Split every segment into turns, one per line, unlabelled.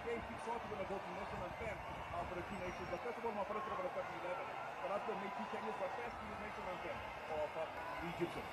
game kicks off. We're going to go to national anthem for the two nations. But first of all, Mohamed over the second 11. But after make two changes, but first the national anthem of the Egyptians.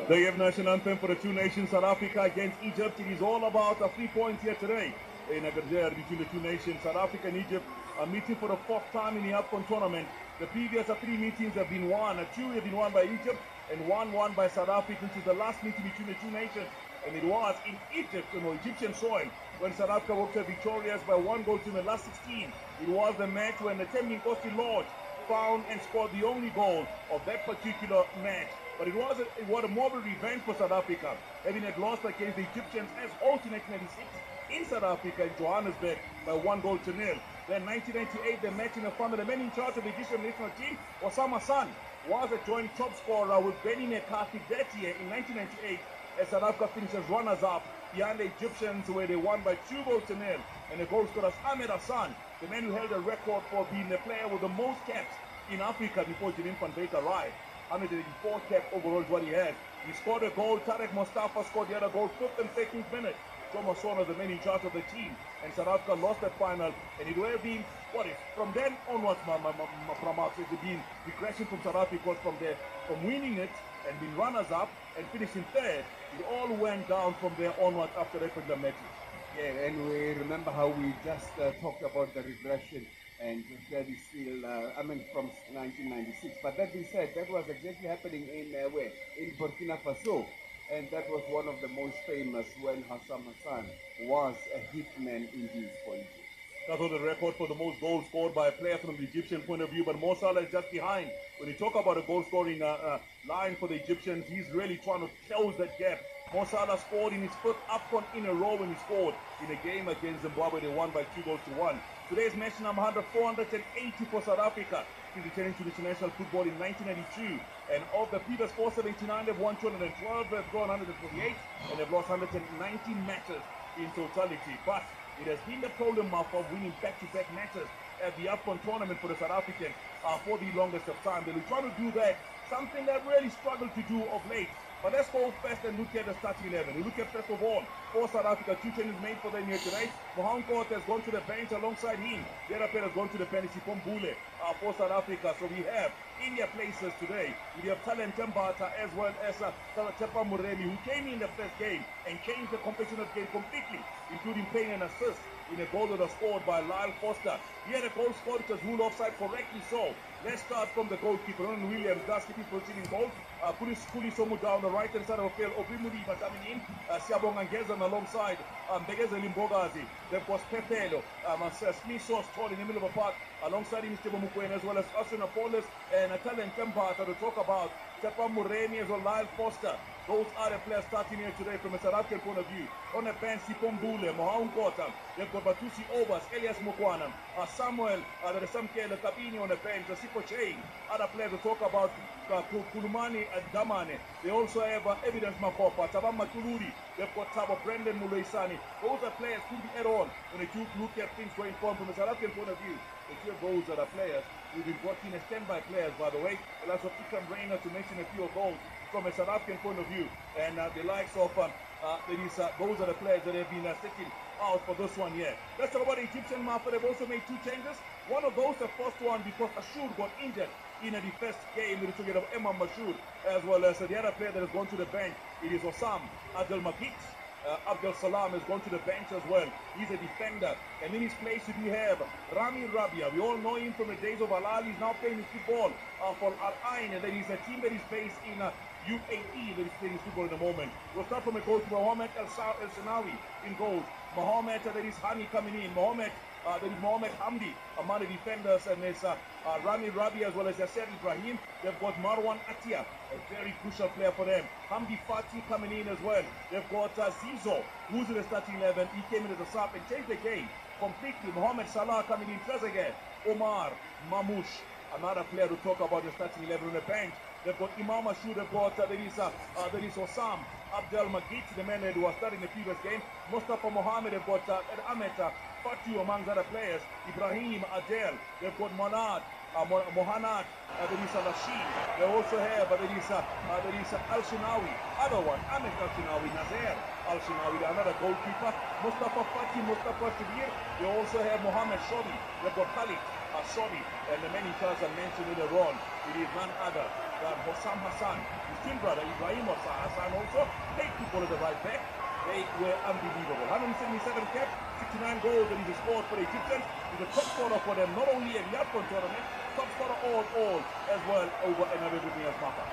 Day of national anthem for the two nations, South Africa against Egypt. It is all about 3 points here today in a game between the two nations. South Africa and Egypt are meeting for the 4th time in the AFCON tournament. The previous 3 meetings have been won. 2 have been won by Egypt and 1 won by South Africa, which is the last meeting between the two nations. And it was in Egypt, Egyptian soil, when South Africa walked out victorious by 1 goal to the last 16. It was the match when the Temminkosi Lodge found and scored the only goal of that particular match. But it was a more of a revenge for South Africa, having had lost against the Egyptians as host in 1996 in South Africa in Johannesburg by 1 goal to nil. Then 1998, the match in the final, the man in charge of the Egyptian national team, Osama San, was a joint top scorer with Benny McCarthy that year in 1998 as South Africa finishes runners-up behind the Egyptians, where they won by 2 goals to nil. And the goal scorer Ahmed Hassan, the man who held a record for being the player with the most caps in Africa before Janine van Beek arrived. 184 caps overall is what he had. He scored a goal. Tarek Mustafa scored the other goal, 5th and 13th minute. Thomas Sona, the man in charge of the team, and South Africa lost that final. And it will have been, from then onwards, it's been regression from South Africa from there, from winning it and being runners-up and finishing 3rd. It all went down from there onwards after that particular matches.
Yeah, and we remember how we just talked about the regression, and that is still, from 1996. But that being said, that was exactly happening in in Burkina Faso, and that was one of the most famous when Hassan Hassan was a hitman in these politics.
That was the record for the most goals scored by a player from the Egyptian point of view, but Mo Salah is just behind. When you talk about a goal scoring line for the Egyptians, he's really trying to close that gap. Mo Salah scored in his 5th AFCON in a row when he scored in a game against Zimbabwe. They won by 2 goals to 1. Today's match number 480 for South Africa. He's returning to international football in 1992. And of the previous 479, they've won 212, they've drawn 148, and they've lost 119 matches in totality. But it has been the problem of winning back-to-back matches at the AFCON tournament for the South Africans for the longest of time. They were trying to do that, something that really struggled to do of late. But let's go first and look at the starting 11. We look at first of all, for South Africa, 2 changes made for them here today. Mohamed has gone to the bench alongside him. The other player has gone to the bench, Sipho Mbule, for South Africa. So we have in their places today, we have Talent Mbata as well as Tepa Muremi, who came in the first game and changed the competition of the game completely, including playing an assist in a goal that was scored by Lyle Foster. He had a goal scored, it was ruled offside correctly so. Let's start from the goalkeeper, Ron Williams, does keep position in goal. Kuli Somu down the right-hand side of the field, Obimudiba coming in, Siabonga Ngezan alongside Begeza Limbogazi. They've got Pepelo, Smith Sauce tall in the middle of the park, alongside him Steve Mukwen as well as Austin Apollos and Talent Mbata to talk about. Tepa Muremi as well, Lyle Foster. Those are the players starting here today from a South African point of view. On the bench, Sipho Mbule, Mohamed, they've got Batusi Obas, Elias Mukwana, Samuel, there is some Kabini on the bench, Sipho Chain. Other players to talk about, Kulumani and Damane. They also have Evidence Makopa, Tabam Matuluri. They've got Tabo Brendan Muluisani. Those are players who be add on when they look at things going forward from a South African point of view. Those are the players. We've been brought in as standby players, by the way. The likes of Ikram Reina, to mention a few of those from a South African point of view. And the likes of, those are the players that have been sitting out for this one here. Let's talk about the Egyptian Mafia. They've also made 2 changes. One of those, the first one, because Ashur got injured in the first game, they took it of Emma Mashur, as well as the other player that has gone to the bench. It is Osam Abdel Magit. Abdel Salam has gone to the bench as well. He's a defender. And in his place we have Rami Rabia. We all know him from the days of Al. He's now playing football for Al Ain. And then he's a team that is based in UAE that is playing football in the moment. We'll start from a goal to Mohamed El Sanawi in goals. Mohamed, that is Hani coming in. Mohamed, there is Mohamed Hamdi among the defenders, and there's Rami Rabi as well as Yasser Ibrahim. They've got Marwan Atia, a very crucial player for them. Hamdi Fati coming in as well. They've got Zizo, who's in the starting 11. He came in as a sub and changed the game completely. Mohamed Salah coming in first again. Omar Mamouche, another player to talk about the starting 11 on the bench. They've got Imam Ashur, they've got there is Osam Abdel Magit, the man who was starting the previous game. Mustafa Mohamed, they've got Ahmed Fatu amongst other players. Ibrahim Adel, they've got Monad, Mohanad, there is Rashid. They also have there is Al Shinawi, other one, Ahmed Al Shinawi, Nazer Al Shinawi, another goalkeeper. Mustafa Fati, Mustafa Shabir. They also have Mohamed Shobi. They've got Khalid Shobi, and the many players I mentioned earlier on. It is none other than Hossam Hassan, his twin brother Ibrahim Hassan also played football at the right back. They were unbelievable. 177 caps, 69 goals that he's scored for the Egyptians. He's a top scorer for them, not only in the AFCON tournament, top scorer all as well over and everything else matter.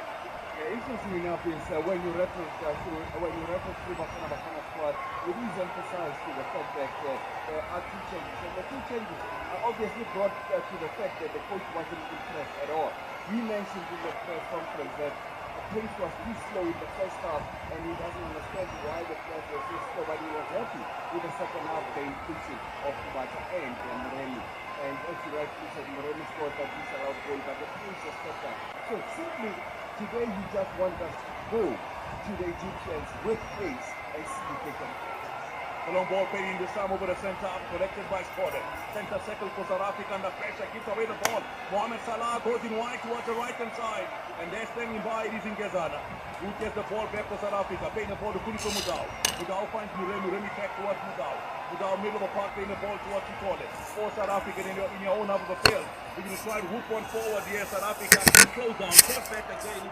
Interesting enough is when you reference to Bafana squad, it is emphasized to the fact that there are 2 changes. And the 2 changes are obviously brought to the fact that the coach wasn't impressed at all. He mentioned in the press conference that the pace was too slow in the first half and he doesn't understand why the players were so slow, but he was happy with the second half the inclusion of Kubata and Muremi. And as you rightly said, Muremi scored that disallowed goal, but the pace was kept up. So simply, today he just wants us to go to the Egyptians with pace and see if they can.
The long ball played in this time over the center, collected by Sporde. Center circle for South Africa under pressure, gives away the ball. Mohamed Salah goes in wide towards the right-hand side. And they're standing by, it is in Ngezana, who gets the ball back for South Africa. Playing the ball to Kuliso Mudau. Mudau finds Muremi back towards Mudau. Mudau middle of the park, playing the ball towards Kitole. For South Africa in your own half of the field. We're going to try to hook one forward here, South Africa. Close down, just back again.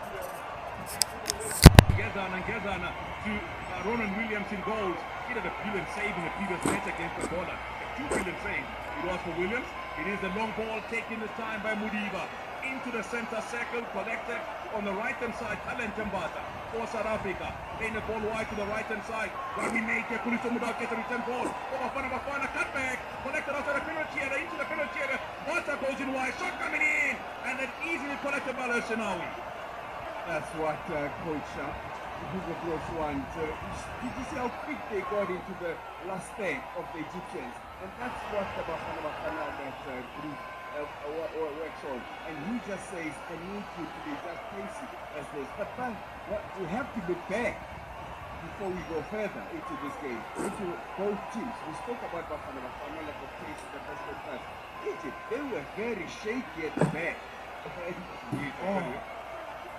Ngezana to Ronan Williams in goals. He had a brilliant save in the previous match against the Bola. 2 brilliant saves. It was for Williams. It is the long ball taken this time by Mudiba. Into the center circle, collected on the right-hand side. Talent Mbata for South Africa. Playing the ball wide to the right-hand side. Rami Naker, Kuliso Mudau gets a return ball. Bafana, cut back. Collected outside the penalty area, into the penalty area. Mbata goes in wide. Shot coming in. And then easily collected by Shinawi.
That's what Coach It was a close one. Did you see how quick they got into the last third of the Egyptians? And that's what the Bafana that group works on. And he just says, I need you to be just pacey as this. But then, we have to look back before we go further into this game, into both teams. We spoke about Bafana like the pace of the best of time. Egypt, they were very shaky at the back.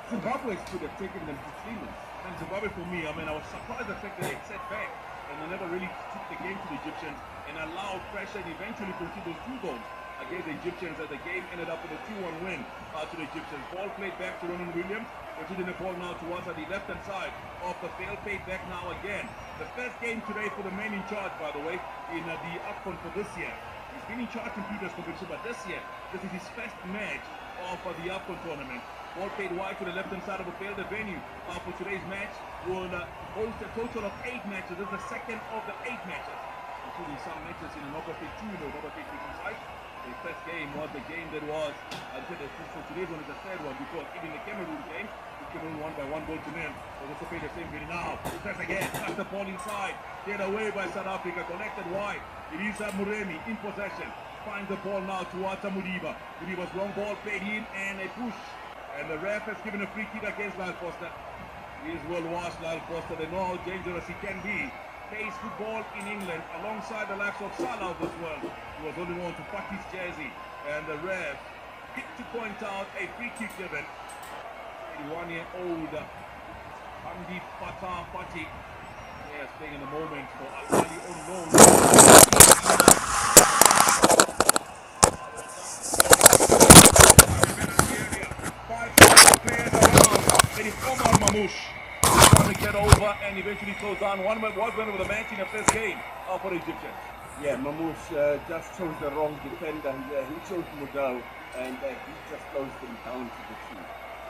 Zimbabwe could have taken them to 3 minutes.
And Zimbabwe, for me, I mean, I was surprised the fact that they set back and they never really took the game to the Egyptians and allowed pressure and eventually conceded those 2 goals against the Egyptians as the game ended up with a 2-1 win to the Egyptians. Ball played back to Ronan Williams. We're shooting the ball now towards the left-hand side of the field. Played back now again. The first game today for the man in charge, by the way, in the AFCON for this year. He's been in charge in previous competition, but this year, this is his first match of the AFCON tournament. Ball played wide to the left-hand side of the field. The venue for today's match will host a total of 8 matches. This is the second of the 8 matches, including some matches in the knockout phase 2 in the knockout phase side. The first game was the game that was, so today's one is the third one, because even the Cameroon game, the Cameroon won by 1 goal to nil. They also played the same game now. It says again, that's the ball inside, cleared away by South Africa, connected wide. It is Muremi in possession. Finds the ball now towards Mudiba. Mudiba's long ball played in and a push. And the ref has given a free kick against Lyle Foster. He is well washed, Lyle Foster. They know how dangerous he can be. Plays football in England alongside the likes of Salah of this world. He was holding on to Pati's jersey. And the ref picked to point out a free kick given. 81-year-old Hamdi Fatah Pati. Yes, playing in the moment for Al-Ali on loan. Mamouche trying to get over and eventually close down. One was winner with a match in the first game for the Egyptians.
Yeah, Mamouche just chose the wrong defender. He chose Mudau and he just closed him down to the team.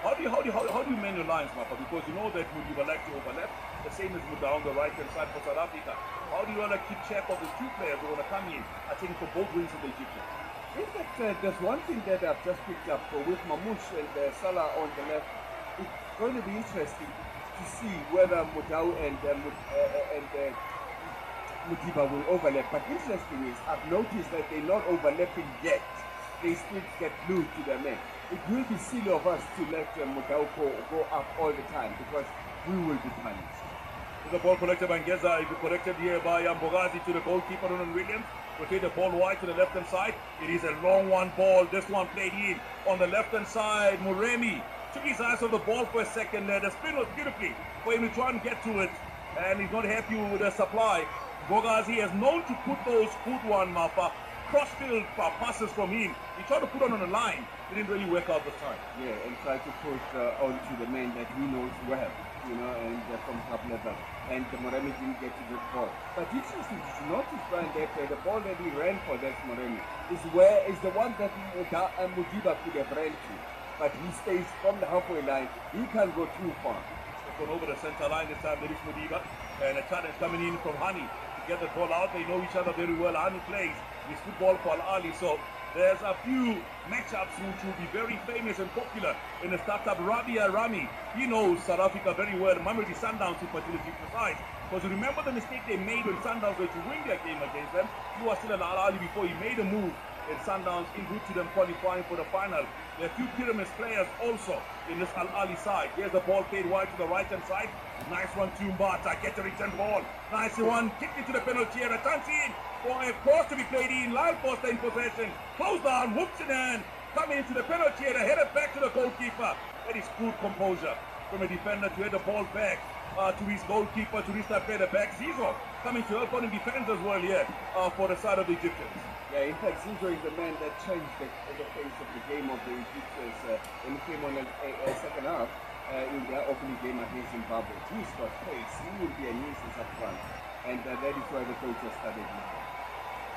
How do you man your lines, Mapa? Because you know that Mudiba like to overlap, the same as Mudau on the right hand side for South Africa. How do you want to keep track of the 2 players who want to come in, I think, for both wings of the Egyptians?
In fact, there's one thing that I've just picked up with Mamouche and Salah on the left. It's going to be interesting to see whether Mudau and Mudiba will overlap. But interesting is, I've noticed that they're not overlapping yet. They still get glued to their men. It will be silly of us to let Mudau go up all the time because we will be punished.
The ball collected by Ngeza, it collected here by Mbogazi to the goalkeeper, Ronan Williams. We take the ball wide to the left-hand side. It is a long one ball. This one played in on the left-hand side. Muremi took his eyes off the ball for a second there. The spin was beautifully for him to try and get to it. And he's not happy with the supply. Mbogazi is known to put those good one, Mafa, cross-field passes from him. He tried to put on the line. It didn't really work out this time.
Yeah, and tried to push onto the man that he knows well, you know, and from top level. And Moremi didn't get to the ball. But interesting to notice, Brian, that the ball that he ran for, that's Moremi, is the one that Mudiba could have ran to. But he stays from the halfway line. He can't go too far.
Gone over the center line this time. There is Mudiba. And a challenge coming in from Hani to get the ball out. They know each other very well. Hani plays his football for Al-Ali. So there's a few matchups which will be very famous and popular in the startup. Rabia Rami, he knows South Africa very well. Mamelodi Sundowns in particular, to be precise. Because you remember the mistake they made when Sundowns were to win their game against them. He was still at Al-Ali before he made a move in Sundowns in route to them qualifying for the final. There are a few Pyramids players also in this Al-Ali side. Here's the ball played wide to the right-hand side. Nice one to Mbata. Get the return ball. Nice one. Kicked into the penalty area. Chance in for a cross to be played in. Lyle Foster in possession. Close down. Whoops in hand. Coming into the penalty area. Headed back to the goalkeeper. That is good composure from a defender to head the ball back to his goalkeeper to restart play the back. Zizo coming to help on in defense as well here for the side of the Egyptians.
Yeah, in fact, Zizo is the man that changed the face of the game of the Egyptians when he came on a second half in their opening game against Zimbabwe. He's got pace. He will be a nuisance up front. And that is why the coach has started him.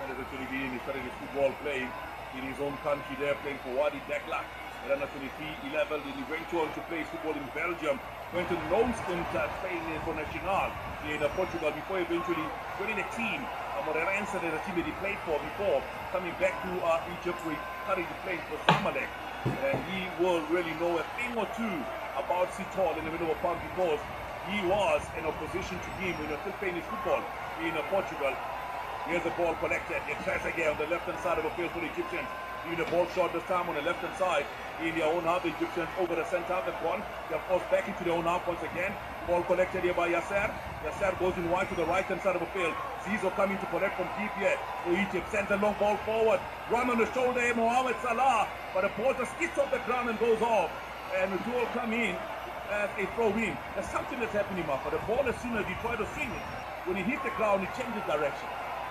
That is actually being he started his football playing in his own country there, playing for Wadi Dekla. At under 23 level, then he went on to play football in Belgium. Went to loan stint playing for Nacional in Portugal before eventually joining the team. Moreirense, the team that he played for before, coming back to Egypt where he currently playing for Zamalek. And he will really know a thing or two about Sitol in the middle of a park because he he was in a position to him when he was still playing his football in Portugal. Here's the ball collected. It tries again on the left-hand side of the field for the Egyptians. Doing a ball shot this time on the left-hand side in their own half. The Egyptians over the center of the ball. They're forced back into their own half once again. Ball collected here by Yasser. Yasser goes in wide to the right-hand side of the field. Zizo coming to collect from deep here. So Egypt sends a long ball forward. Run on the shoulder here, Mohamed Salah. But the ball just skips off the ground and goes off. And the duel come in as a throw-in. There's something that's happening, Mark. The ball, as soon as he tries to swing it, when he hits the ground, it changes direction.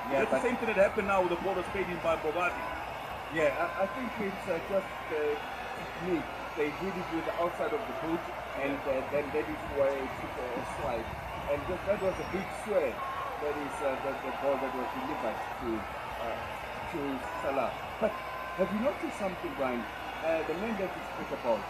Yeah, that's the same thing that happened now with the ball was played in by Bogati.
Yeah, I think it's just technique. They did it with the outside of the boot, and then that is why it took a slide. And that was a big sway. That is the ball that was delivered to Salah. But have you noticed something, Brian? The man that you spoke about,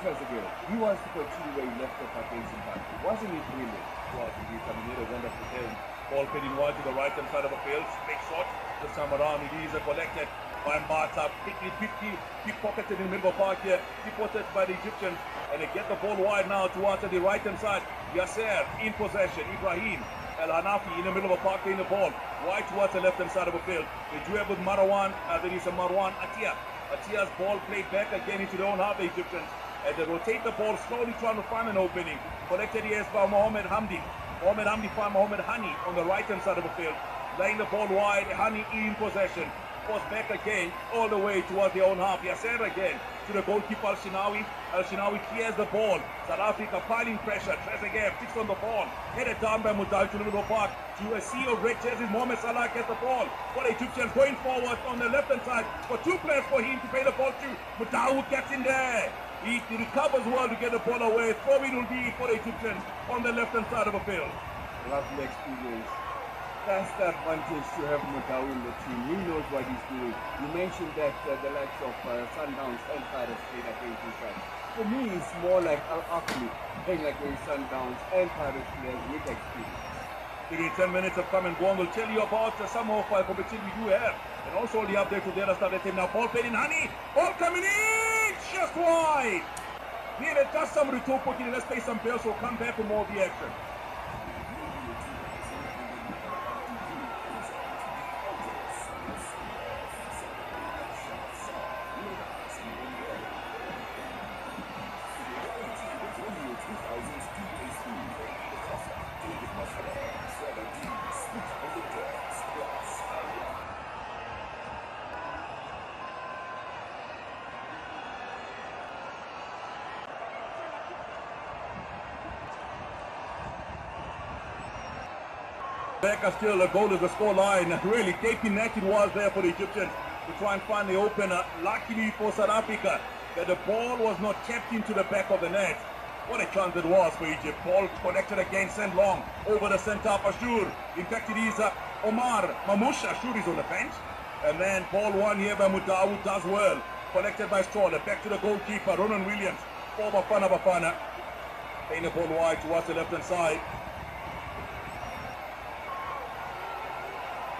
Trezeguet, he was to continue where he left off against Zimbabwe. Wasn't it brilliant?
Was indeed. I mean, he had a wonderful game. Ball fading wide to the right-hand side of the field. Straight shot. This time around, it is collected by Mbata. Pickpocketed in the middle of the park here. Pickpocketed by the Egyptians. And they get the ball wide now towards the right-hand side. Yasser in possession. Ibrahim El-Hanafi in the middle of the park playing the ball. Wide towards the left-hand side of the field. They do have with Marwan. There is a Marwan Atia. Atia's ball played back again into their own half, the Egyptians. As they rotate the ball, slowly trying to find an opening. Collected yes by Mohamed Hamdi. Mohamed Hamdi found Mohamed Hani on the right-hand side of the field. Laying the ball wide, Hani in possession. Forced back again, all the way towards their own half. Yasser again to the goalkeeper Al-Shinawi. Al-Shinawi clears the ball. South Africa piling pressure. Trezeguet fixed on the ball. Headed down by Mudal to the middle park. To a sea of red jerseys, Mohamed Salah gets the ball. For the Egyptians going forward on the left-hand side. For two players for him to play the ball to. Mudal gets in there. He recovers well to get the ball away. Throwing will be for the Egyptians on the left-hand side of the field.
Lovely experience. That's the advantage to have Mudau in the team. He knows what he's doing. You mentioned that the likes of Sundowns and Pirates played against each other. For me, it's more like Al-Akhli playing against Sundowns and Pirates players with experience.
10 minutes have come and gone. We'll tell you about some of our competition we do have. And also the update to the other side of the team. Now ball played in Hani. Ball coming in! Just wide! Needed just some return poking. Let's play some bells. We'll come back for more of the action. Back still, the goal is the score line. Really, taking that it was there for the Egyptians to try and find the opener. Luckily for South Africa, that the ball was not kept into the back of the net. What a chance it was for Egypt. Ball connected again, sent long over the center of Ashur. In fact, it is Omar Mamouche. Ashur is on the bench. And then ball one here by Mudau does well. Collected by Stroller. Back to the goalkeeper, Ronan Williams. For Bafana. Playing the ball wide towards the left-hand side.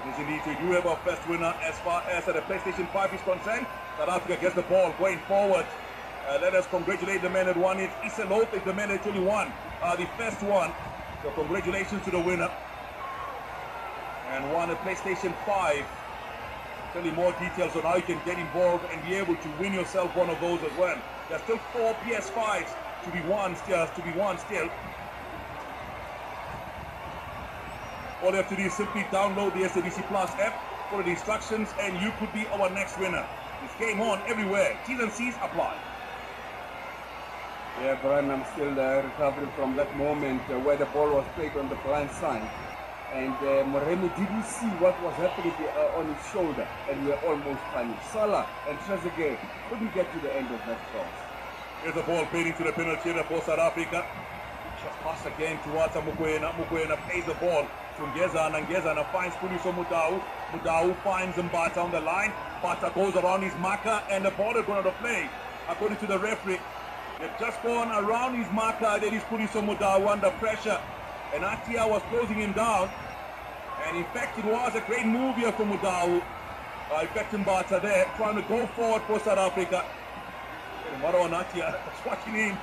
It is indeed to do have our first winner as far as the PlayStation 5 is concerned. South Africa gets the ball going forward. Let us congratulate the man that won it. Issa Loth is the man that actually won the first one. So congratulations to the winner. And won a PlayStation 5. Tell you more details on how you can get involved and be able to win yourself one of those as well. There's still 4 PS5s to be won still. All you have to do is simply download the SABC Plus app, follow the instructions, and you could be our next winner. It's game on everywhere. T's and C's apply.
Yeah, Brian, I'm still recovering from that moment where the ball was played on the blind side. And Moremi didn't see what was happening on his shoulder, and we were almost punished. Salah and Trezeguet couldn't get to the end of that cross.
Here's the ball fading to the penalty area for South Africa. Pass again towards Mukwena. Mukwena plays the ball to Ngezana finds Puliso Mudau. Mudau finds Mbata on the line. Mbata goes around his marker and the ball is going to play. According to the referee, they've just gone around his marker. There is Puliso Mudau under pressure. And Atia was closing him down. And in fact, it was a great move here for Mudau. In fact, Mbata there trying to go forward for South Africa. Marwan Atia was watching him.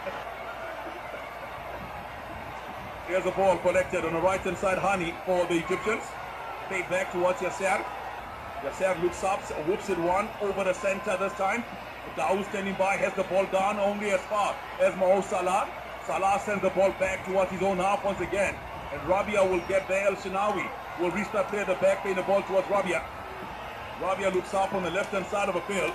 Here's a ball collected on the right-hand side, Hani for the Egyptians. Played back towards Yasser. Yasser looks up, whoops it one over the center this time. Daoud standing by, has the ball down only as far as Salah. Salah sends the ball back towards his own half once again. And Rabia will get there. El Shinawi will restart there, the back, playing the ball towards Rabia. Rabia looks up on the left-hand side of the field.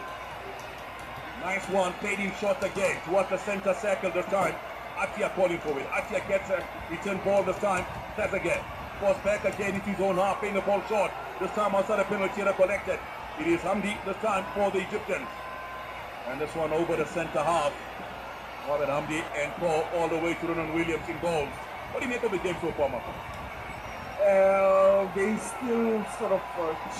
Nice one, played in short again towards the center circle this time. Atia calling for it. Atia gets a return ball this time. That's again. Falls back again into his own half, playing the ball short. This time outside the penalty area collected. It is Hamdi this time for the Egyptians. And this one over the center half. Mohamed Hamdi and Paul all the way to Ronan Williams in goals. What do you make of the game so far, Mohamed?
They still sort of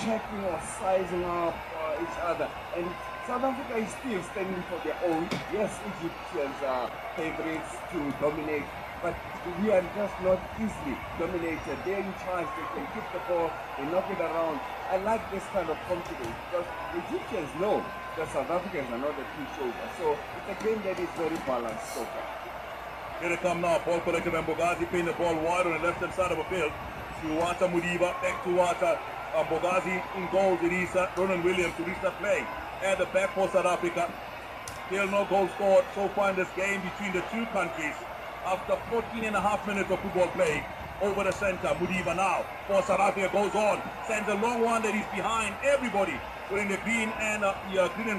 checking or sizing up each other. And South Africa is still standing for their own. Yes, Egyptians are favorites to dominate, but we are just not easily dominated. They're in charge, they can kick the ball, they knock it around. I like this kind of confidence because the Egyptians know that South Africans are not a pushover. So it's a game that is very balanced so far.
Here they come now, ball collected by Mbogazi, playing the ball wide on the left-hand side of the field. To Wata Mudiba, back to Wata. Mbogazi in goals, it is Ronan Williams to restart play at the back for South Africa. Still no goal scored so far in this game between the two countries. After 14 and a half minutes of football play, over the center, Mudiba now for South Africa goes on, sends a long one that is behind everybody. Wearing the green and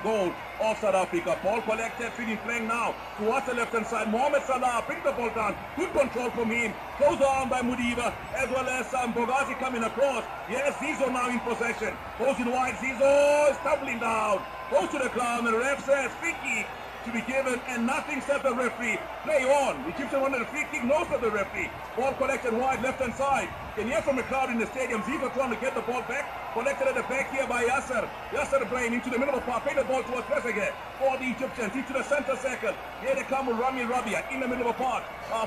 gold of South Africa. Ball collected, feeding playing now towards the left-hand side. Mohamed Salah brings the ball down. Good control from him. Goes on by Mudiba as well as Mbogazi coming across. Yes, Zizo now in possession. Goes in wide. Zizo is tumbling down. Goes to the ground and the ref says free kick to be given and nothing says the referee. Play on. The Egyptian wanted a free kick. No said the referee. Ball collected wide left-hand side. Can hear from the crowd in the stadium. Zizo trying to get the ball back. Collected at the back here by Yasser. Yasser playing into the middle of the park. Play the ball towards Trezeguet for the Egyptians. Into the center circle. Here they come with Rami Rabia in the middle of the park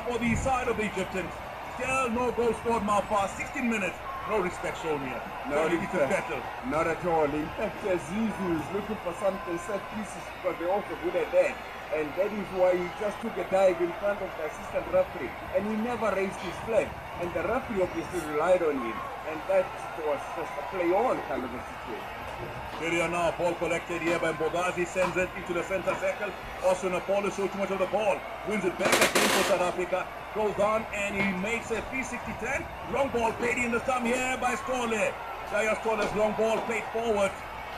for the side of the Egyptians. Still no goal scored, Malfa. 16 minutes. No respect shown here.
No respect. Not at all. In fact, Zizou is looking for something set pieces because they're also good at that. And that is why he just took a dive in front of the assistant referee. And he never raised his flag. And the referee obviously relied on him. And that was just a play-on kind of a situation.
Here you are now, ball collected here by Mbogazi, sends it into the center circle. Also Nepal is so too much of the ball. Wins it back again for South Africa. Goes on and he makes a 360-10. Long ball played in the thumb here by Stolle. Jaya Stolle's long ball played forward.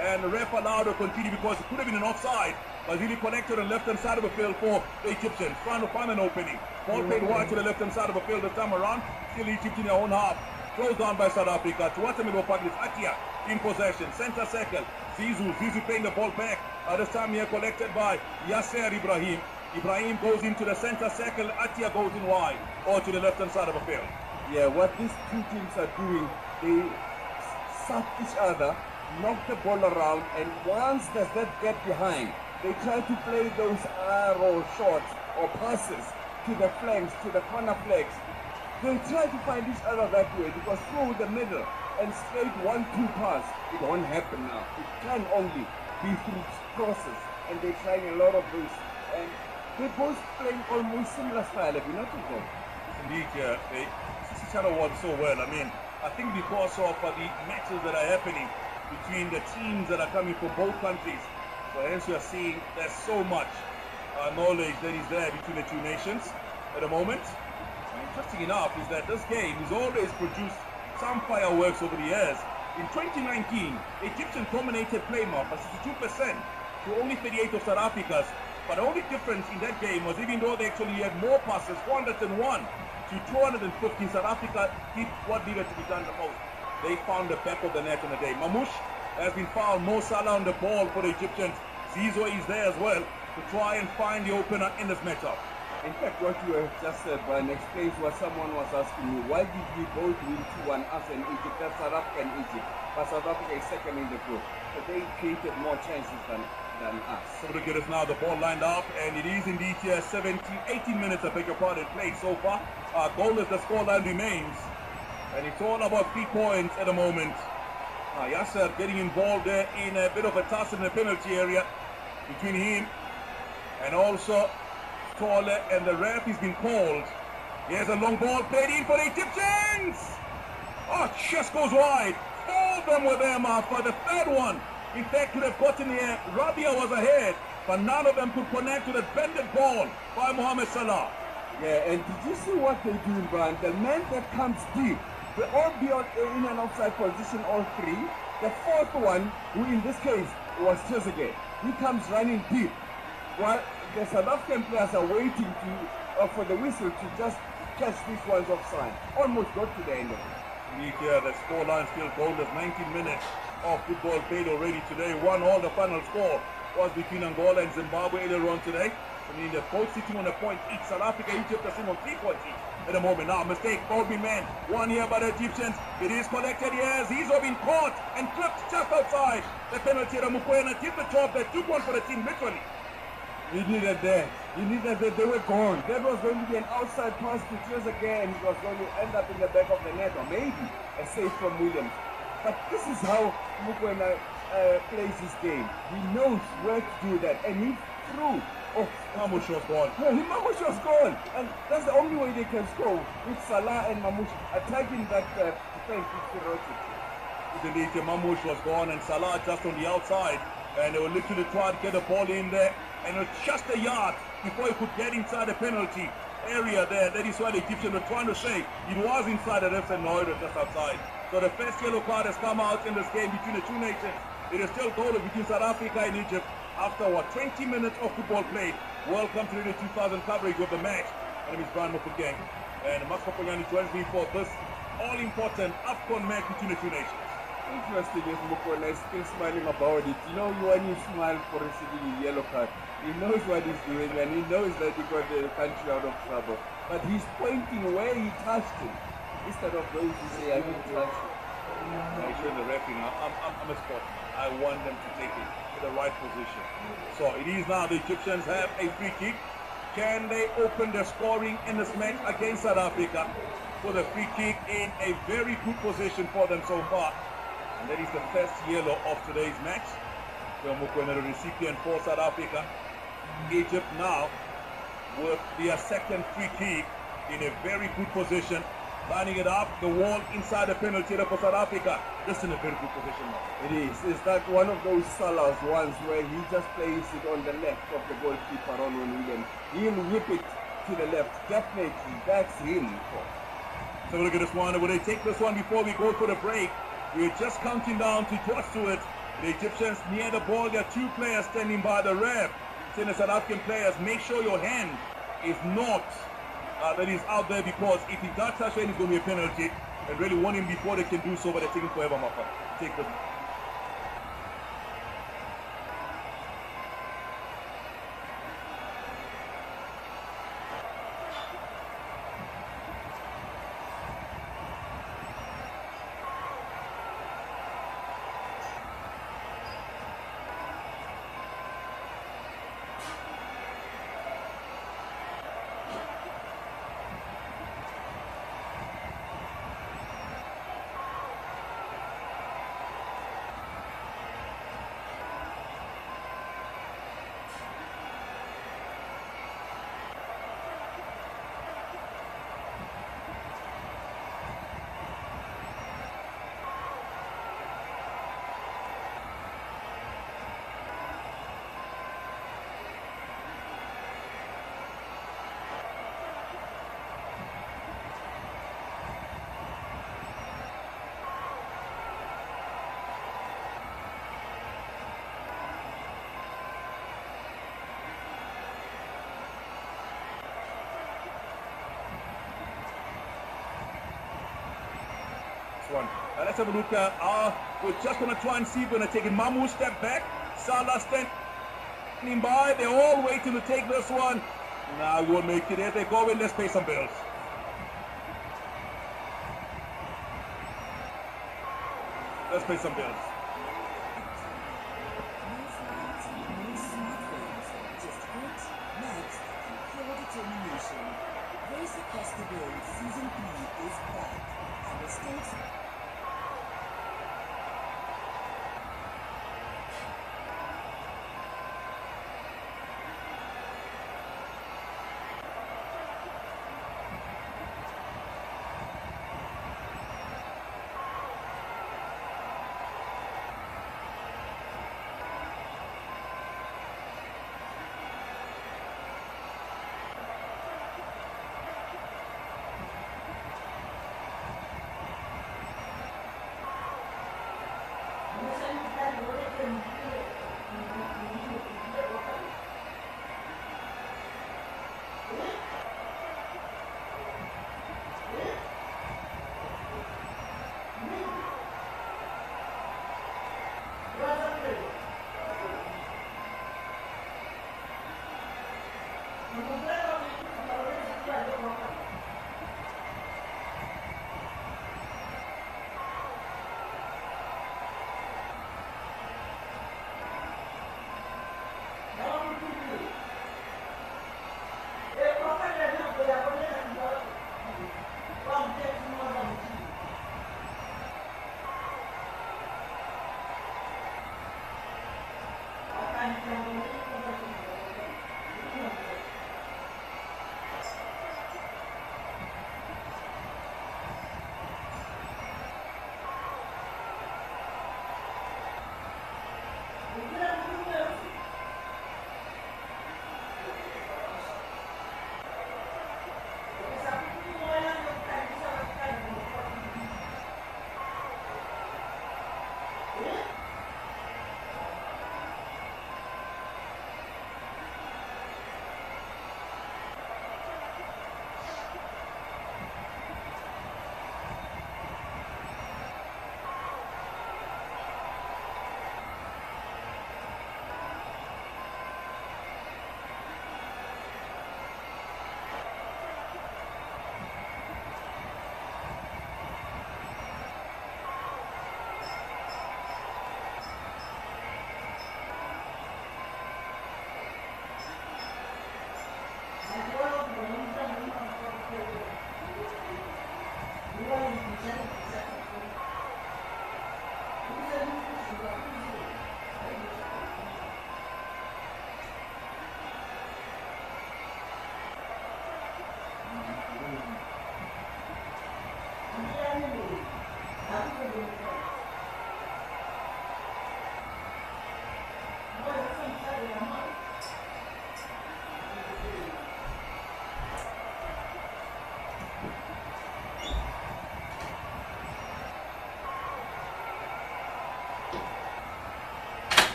And the ref allowed to continue because it could have been an offside. But really connected on the left-hand side of the field for the Egyptians. Trying to find an opening. Ball played wide to the left-hand side of the field this time around. Still Egypt in their own half. Closed down by South Africa. Towards the middle of Pakistan. Atia in possession. Center circle. Zizu playing the ball back. This time here collected by Yasser Ibrahim. Ibrahim goes into the center circle. Atia goes in wide. Or to the left-hand side of the field.
Yeah, what these two teams are doing, they suck each other, knock the ball around, and once does that get behind, they try to play those arrow shots or passes to the flanks, to the corner flanks. They try to find each other that way because through the middle and straight 1-2 pass, it won't happen now. It can only be through crosses, and they're trying a lot of those. And they're both playing almost similar style. Have you noticed that?
Indeed, yeah. They see each other so well. I mean, I think because of the matches that are happening between the teams that are coming from both countries, so hence you are seeing there's so much knowledge that is there between the two nations at the moment. Interesting enough is that this game has always produced some fireworks over the years. In 2019, the Egyptians dominated play mark by 62% to only 38 of South Africa's. But the only difference in that game was even though they actually had more passes, 401 to 215, South Africa did what needed to be done the most. They found the back of the net on the day. Mamouche has been fouled. Mo Salah on the ball for the Egyptians. Zizo is there as well to try and find the opener in this matchup.
In fact, what you have just said, Brian, explains what someone was asking you. Why did we both win 2-1 us and Egypt? That's South Africa and Egypt. But South Africa is second in the group. So they created more chances than us.
So to get us now the ball lined up, and it is indeed here 18 minutes, I beg your pardon, played so far. Goalless the scoreline remains. And it's all about 3 points at the moment. Yasser getting involved there in a bit of a tussle in the penalty area between him and also Stolle, and the ref has been called Here's a long ball played in for the Egyptians. Oh, just goes wide. All of them were there, for the third one. In fact, could have gotten here. Rabia was ahead, but none of them could connect to the bended ball by Mohamed Salah.
Yeah, and did you see what they do, Brian? The man that comes deep, they all be in an offside position, all three. The fourth one, who in this case was Trezeguet, he comes running deep, while the South African players are waiting for the whistle to just catch these ones offside. Almost got to the end of it.
Here, the scoreline still goalless. 19 minutes of football played already today. 1-1, the final score was between Angola and Zimbabwe earlier on today. I mean, they're both sitting on a point each. South Africa, Egypt are sitting on 3 points each at the moment. Now, mistake, ball be man. One here by the Egyptians. It is collected here. Zizo been caught and clipped just outside the penalty. Mukwena did the job. They took one for the team, literally.
He needed that. He needed that. They were gone. That was going to be an outside pass to Trezeguet, and it was going to end up in the back of the net, or maybe a save from Williams. But this is how Mukwena plays his game. He knows where to do that, and he threw. Oh,
Mamouche was gone.
No, Mamouche was gone, and that's the only way they can score, with Salah and Mamouche attacking that defense with ferocity.
Indeed, Mamouche was gone, and Salah just on the outside, and they were literally trying to get the ball in there, and it was just a yard before he could get inside the penalty area there. That is why the Egyptians were trying to say it was inside the refs, and no, it was just outside. So the first yellow card has come out in this game between the two nations. It is still goalless between South Africa and Egypt. After 20 minutes of football played. Welcome to the 2000 coverage of the match. My name is Brian Mofokeng, and Max Poponyani joins me for this all-important AFCON match between the two nations.
Interesting is Mokona is still smiling about it. You know, when you smile for receiving a yellow card, he knows what he's doing, and he knows that he got the country out of trouble. But he's pointing where he touched it, instead of those who say, I didn't touch it.
I show the referee now. I'm a sportsman. I want them to take it to the right position. So it is now the Egyptians have a free kick. Can they open their scoring in this match against South Africa? For the free kick in a very good position for them so far. And that is the first yellow of today's match. So Mukwena, the recipient for South Africa. Egypt now with their second free kick in a very good position. Lining it up, the wall inside the penalty area for South Africa. Just in a very good position now.
It is. Is that one of those Salah's ones where he just plays it on the left of the goalkeeper, Ron Williams. He'll whip it to the left. Definitely, that's him.
So look at this one. Will they take this one before we go for the break? We're just counting down towards to it. The Egyptians near the ball. There are 2 players standing by the ref. Saying the South African players, make sure your hand is not that is out there, because if he does touch it, it's going to be a penalty. And really want him before they can do so, but they're taking forever, my friend. Take them. One. Let's have a look. We're just going to try and see if we're going to take it. Mamouche step back. Salah standing by. They're all waiting to take this one. Now we won't make it. Here they go in. Let's pay some bills. Let's pay some bills.
Race Across the World Season 3 is back, and the stakes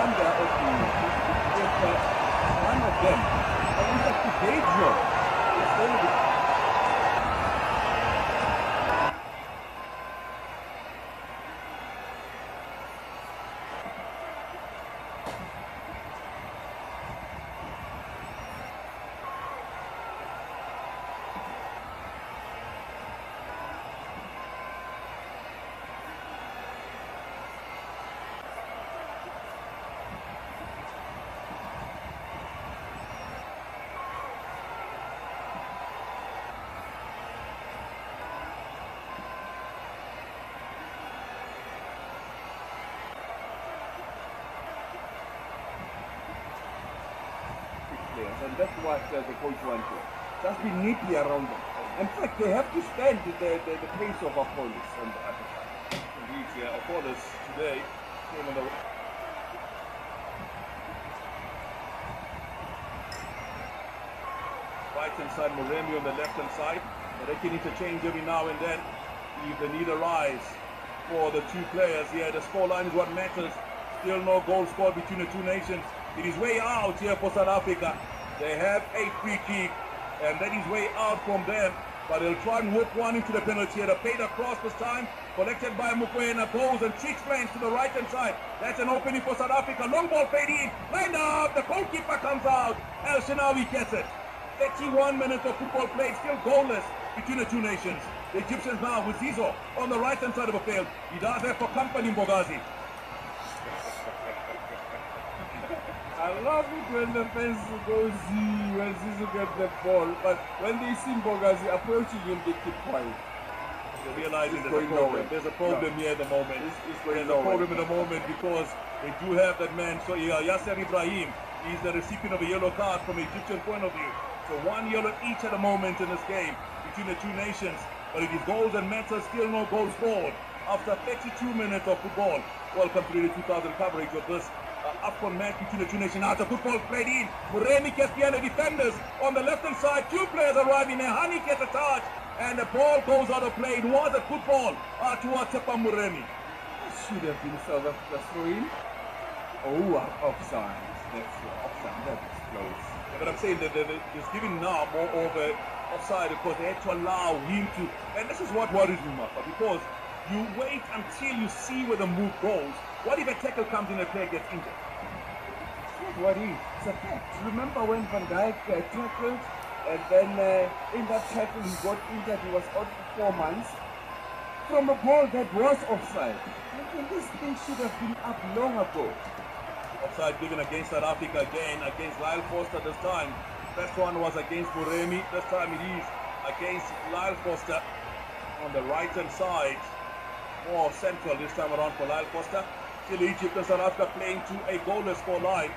wonder, okay, if one of them, at least at the Pedro, is going to be. And that's what the coach wanted. Just be neatly around them. In fact, they have to stand the pace of opponents on the other side.
Indeed, yeah, opponents today came on the right-hand side, Moremi on the left-hand side. But they can interchange every now and then if the need arise for the two players. Yeah, the scoreline is what matters. Still no goal scored between the two nations. It is way out here for South Africa. They have a free kick, and that is way out from them. But they'll try and hook one into the penalty area. Played across this time, collected by Mukwena, goes and tricks flanks to the right-hand side. That's an opening for South Africa. Long ball played in, lined up, the goalkeeper comes out. El Shenawi gets it. 31 minutes of football played, still goalless between the two nations. The Egyptians now with Zizo on the right-hand side of the field. He does that for company Mbogazi.
I love it when the fans go when Zizo gets the ball, but when they see Mbogazi approaching him, they keep quiet.
They're realizing there's a problem. There's a problem here at the moment. There's a problem at the moment because they do have that man. So Yasser Ibrahim is the recipient of a yellow card from an Egyptian point of view. So one yellow each at the moment in this game between the two nations. But it is goals and matters, still no goals scored after 32 minutes of football. Welcome to the 2000 coverage of this AFCON match between the two nations. Now the football played in. Muremi gets behind the defenders on the left-hand side. Two players arriving there. Hani gets a touch. And the ball goes out of play. It was a good ball towards Tepa Muremi.
Should have been South Africa throwing. Oh, offside. That's offside. That is close.
Yeah, but I'm saying that they're giving now more over offside because they had to allow him to. And this is what worries me, Martha, because you wait until you see where the move goes. What if a tackle comes in and a player gets injured?
It's not what if. It's a fact. Remember when Van Dijk tackled, and then in that tackle he got injured, he was out for 4 months from a ball that was offside. I think this thing should have been up long ago.
Offside given against South Africa again, against Lyle Foster this time. First one was against Muremi, this time it is against Lyle Foster on the right-hand side. More central this time around for Lyle Foster. Still Egypt and South Africa playing to a goalless scoreline.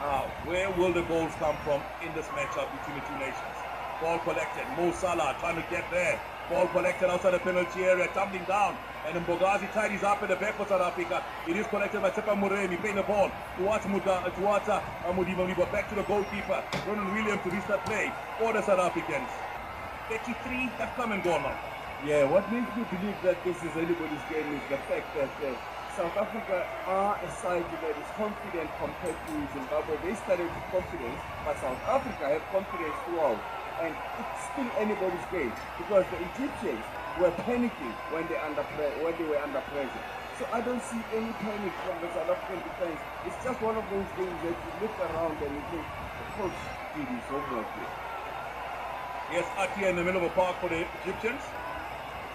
Now, where will the goals come from in this matchup between the two nations? Ball collected, Mo Salah trying to get there. Ball collected outside the penalty area, tumbling down. And Mbogazi tidies up at the back for South Africa. It is collected by Tepa Muremi, playing the ball towards Mudiba, back to the goalkeeper. Ronan Williams to restart play for the South Africans. 33 have come and gone now.
Yeah, what makes me believe that this is anybody's game is the fact that South Africa are a side that is confident compared to Zimbabwe. They started with confidence, but South Africa have confidence throughout. And it's still anybody's game because the Egyptians were panicking when they were under pressure. So I don't see any panic from the South African defense. It's just one of those games that you look around and you think, the coach did his homework here.
Yes, Atia in the middle of a park for the Egyptians.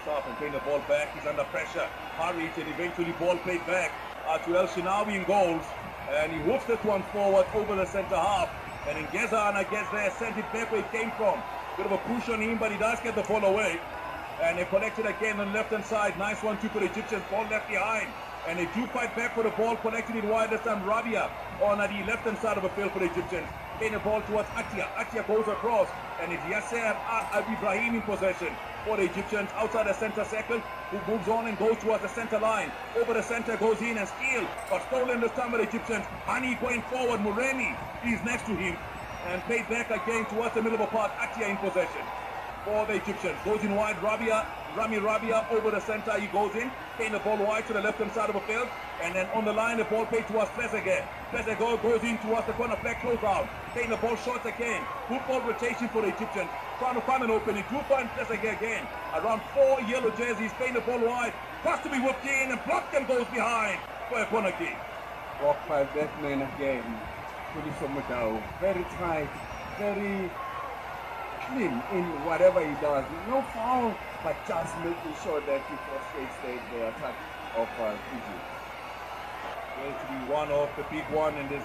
Up and playing the ball back. He's under pressure. Hurried and eventually ball played back to El Shenawi in goals. And he hoofs this one forward over the centre half. And Ngezana gets there, sent it back where it came from. Bit of a push on him, but he does get the ball away. And they collected again on the left-hand side. Nice 1-2 for the Egyptians. Ball left behind. And they do fight back for the ball. Collected it wide this time. Rabia on the left-hand side of the field for the Egyptians. Playing the ball towards Atia. Atia goes across. And it's Yasser Ibrahim in possession for the Egyptians outside the center circle, who moves on and goes towards the center line. Over the center, goes in and steals, but stolen this time by the Egyptians. Hani going forward, Muremi is next to him, and played back again towards the middle of the park. Atia in possession. for the Egyptians. Goes in wide, Rami Rabia over the center, he goes in, playing the ball wide to the left-hand side of the field, and then on the line, the ball played towards Trezeguet. Trezeguet goes in towards the corner flag, close out, playing the ball short again. Good ball rotation for the Egyptians, trying to find an opening, do find Trezeguet again. Around 4 yellow jerseys, playing the ball wide, pass to be whipped in, and blocked and goes behind for a corner kick.
Walk past that man again. Very tight, very clean in whatever he does. No foul, but just making sure that he frustrates the attack of Fiji.
Going to be one of the big one in this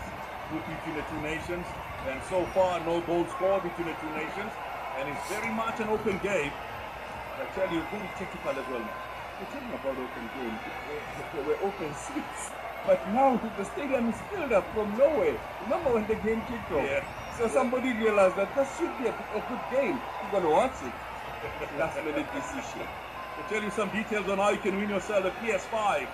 group between the two nations. And so far, no goal scored between the two nations. And it's very much an open game. But I tell you, very technical as well now.
We're talking about open game. There were open seats. But now the stadium is filled up from nowhere. Remember when the game kicked off?
Yeah.
So somebody realized that this should be a good game. I'm going to watch it. Last minute decision.
To tell you some details on how you can win yourself a PS5,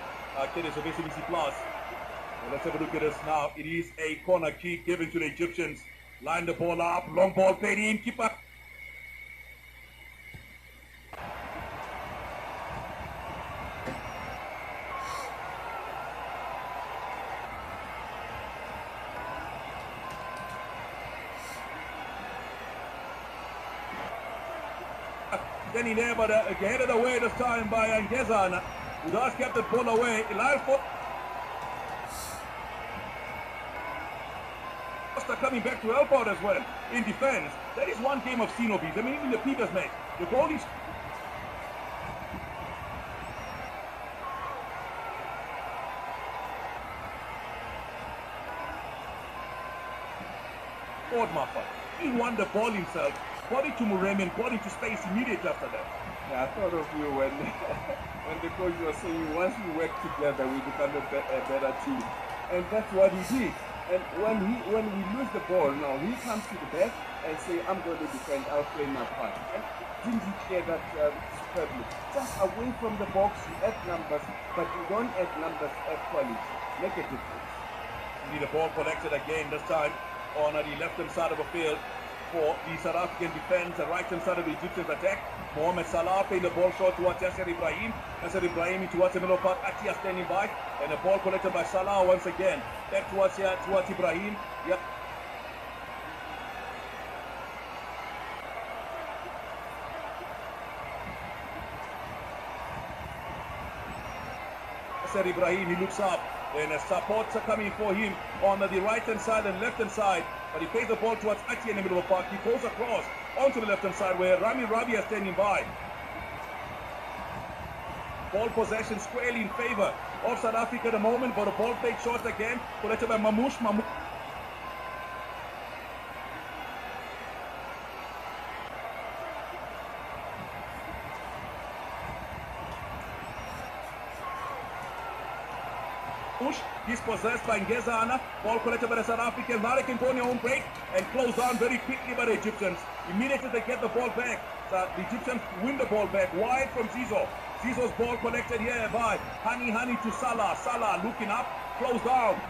Kenneth of SABC Plus. Well, let's have a look at this now. It is a corner kick given to the Egyptians. Line the ball up, long ball played in, keeper. Then he never headed away this time by Angezana, who does kept the ball away. Costa coming back to help out as well in defense. That is one game of Sinobis. I mean, even the previous match, the goalies. Maffa. He won the ball himself. Brought it to Mohamed, brought it to space immediately after that.
Yeah, I thought of you when when the coach was saying once we work together we become a better team. And that's what he did. And when we lose the ball now, he comes to the back and say, I'm going to defend, I'll play my part. And didn't he clear that superbly? Just away from the box, you add numbers, but you don't add numbers, add quality. Make a difference.
We need a ball collected again, this time on the left-hand side of the field for the South African defense, the right-hand side of the Egyptians attack. Mohamed Salah playing the ball short towards Yasser Ibrahim. Yasser Ibrahim towards the middle part, Atia standing by, and the ball collected by Salah once again. Back towards Ibrahim. Yep. Yasser Ibrahim, he looks up, and supports are coming for him on the right-hand side and left-hand side. But he plays the ball towards Ati in the middle of the park. He goes across onto the left-hand side where Rami Rabia is standing by. Ball possession squarely in favor of South Africa at the moment, but the ball played short again. Collected by Mamouche. He's possessed by Ngezana. Ball collected by the South Africans. Now they can go on their own break and close down very quickly by the Egyptians. Immediately they get the ball back. So the Egyptians win the ball back wide from Zizo. Zizo's ball collected here by Hani to Salah. Salah looking up, close down.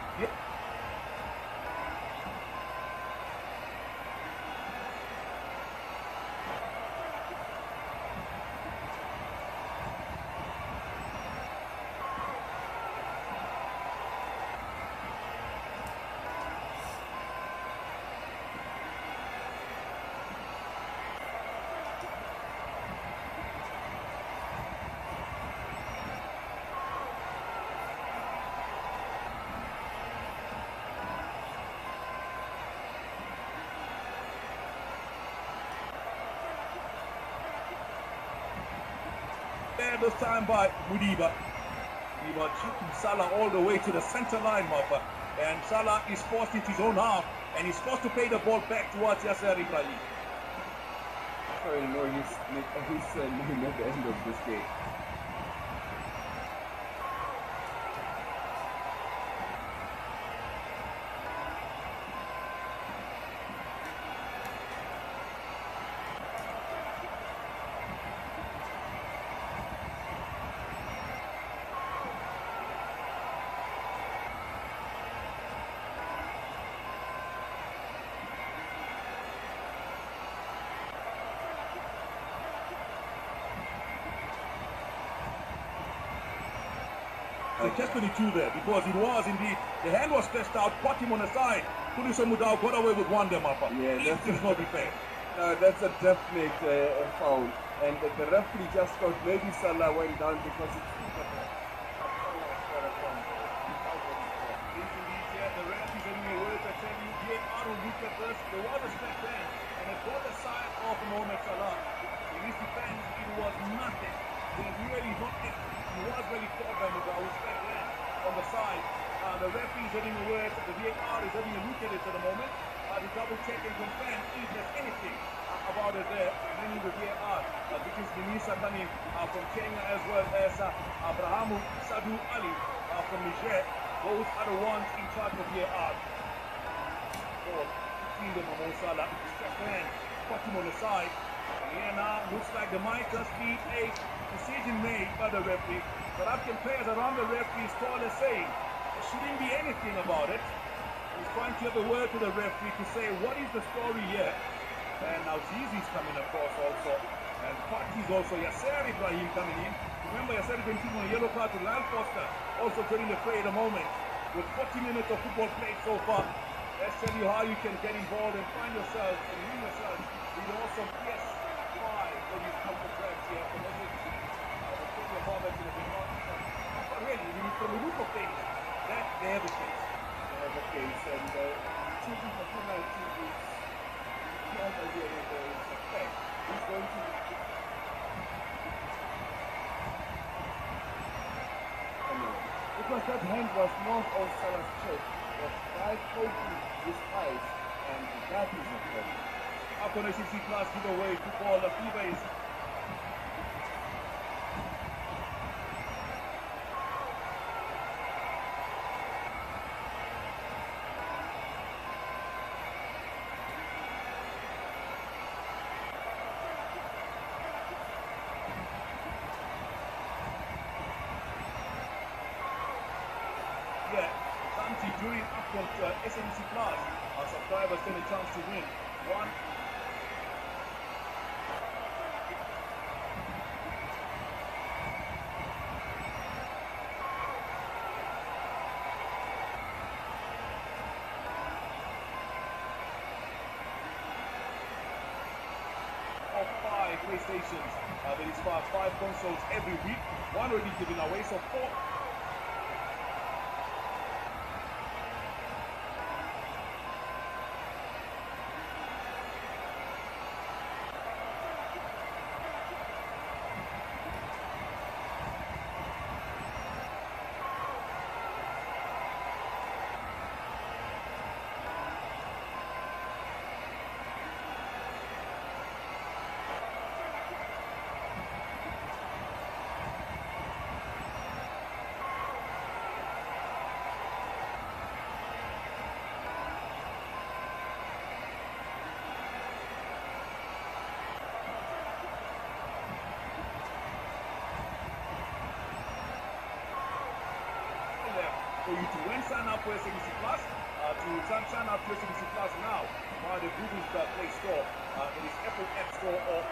This time by Mudiba. He was chucking Salah all the way to the center line, Mappa. And Salah is forced into his own half, and he's forced to play the ball back towards Yasser Ibrahim.
So you know his name at the end of this game.
the catch-22 there, because it was indeed, the hand was stretched out, caught him on the side. Kudus Mudau got away with one there, Mapa.
Yeah,
It is not be fair.
No, that's a definite foul. And the referee just thought maybe Salah went down because it seemed that Salah was got a point.
The ref is giving me words that tell you, VAR will look at this. There was a step there, and it got the side of Mohamed Salah. In his defense, it was nothing. He really not it. He was really caught by Mudau's step there on the side. The referee is giving me words. The VAR is having a look at it at the moment. To double check and confirm if there's anything about it there. Meaning the VAR. This is Denisa coming from Kenya, as well as Abrahamu Sadu Ali from Niger. Those are the ones in charge of VAR. Seen them on Salah. Step hand, caught him on the side. And here now looks like there might just be a decision made by the referee. But African players around the referee's corner saying there shouldn't be anything about it. He's trying to have a word to the referee to say what is the story here. And now Zizi's coming across also. And Parti's also. Yasser Ibrahim coming in. Remember, Yasser Ibrahim on a yellow card to Lyle Foster. Also joining the fray at the moment. With 40 minutes of football played so far. Let's tell you how you can get involved and find yourself and win yourself with your awesome PS5 when you come to grabs here. From the moment to the big market. But really, from the look of things, that they have a case.
The case, and choosing for penalty is not a really very suspect. He's going to because that hand was not on Salah's chest, was right poking his eyes, and that is a problem.
AFCON ACC class giveaway football, the fever is during AFCON SNC class, our subscribers stand a chance to win one. Of 5 PlayStations. There is 5 consoles every week. One already given away, so 4. For you to when sign up for SABC Plus, to sign up for SABC Plus now via the Google Play Store, it is Apple App Store or